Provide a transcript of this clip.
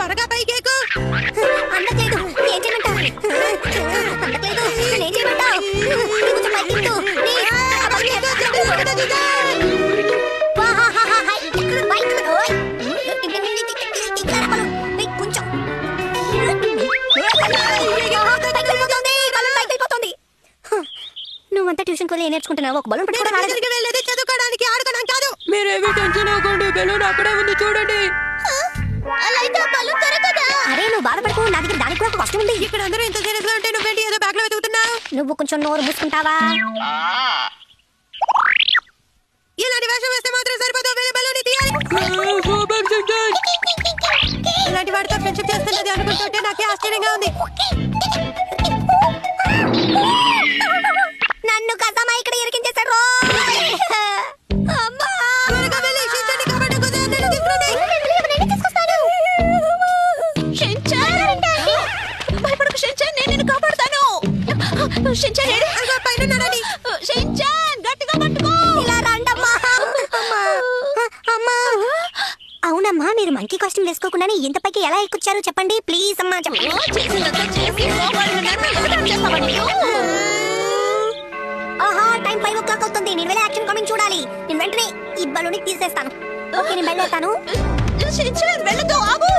త్వరగా పైకి ఎక్కు. అందట్లేదు. ఏం చేయమంటావు? అందట్లేదు. నేనేం చేయమంటావు? కొంచెం పైకి ఎక్కు. ప్లీజ్. నువ్వంతా ట్యూషన్ కూడా నేర్చుకుంటున్నావు. ఒక బలూన్ పట్టుకోవడం వెళ్ళేది చదువుకోవడానికి, ఆడుకోవడం కాదు. మీరేమీ టెన్షన్ అవ్వకండి, బెలూన్ అక్కడే ఉంది చూడండి. అరే నువ్వు బాధపడుకో, నా దగ్గర దానికి కూడా ఒక కష్టం ఉంది. ఇక్కడ అందరూ ఇంత సీరియస్ గా ఉంటే నువ్వేంటి ఏదో బ్యాగ్ లో వెతుకుతున్నావు? నువ్వు కొంచెం నోరు మూసుకుంటావా? ఇలాంటి వేషం వేస్తే మాత్రం సరిపోదు, వేరే బలూన్ తీయాలి. Super Shinchan. ఇలాంటి వాడితో ఫ్రెండ్షిప్ చేస్తున్నది అనుకుంటుంటే నాకే ఆశ్చర్యంగా ఉంది. నన్ను కసమా ఇక్కడ ఇరికించేశారు. అమ్మా త్వరగా వెళ్ళి షించాన్ని కాపాడుకో, నన్ను తీసుకురండి. భయపడకు షించాన్, నేను నిన్ను కాపాడుతాను. షించాన్ ఏడు. అదిగో పైన ఉన్నాడని. షించాన్ గట్టిగా పట్టుకో. ఇలా రండమ్మా. అమ్మా అవునమ్మా, మీరు మంకీ కాస్ట్యూమ్ వేసుకోకుండానే ఇంత పైకి ఎలా ఎక్కుచ్చారు చెప్పండి ప్లీజ్. అమ్మా చెప్పండి. ఆహా టైం 5 o'clock అవుతుంది. నేను వెళ్ళి యాక్షన్ కామింగ్ చూడాలి. నేను వెంటనే ఈ బలూన్ తీసేస్తాను. ఓకే నేను వెళ్ళేస్తాను. షించాన్ వెళ్ళదు, ఆగు.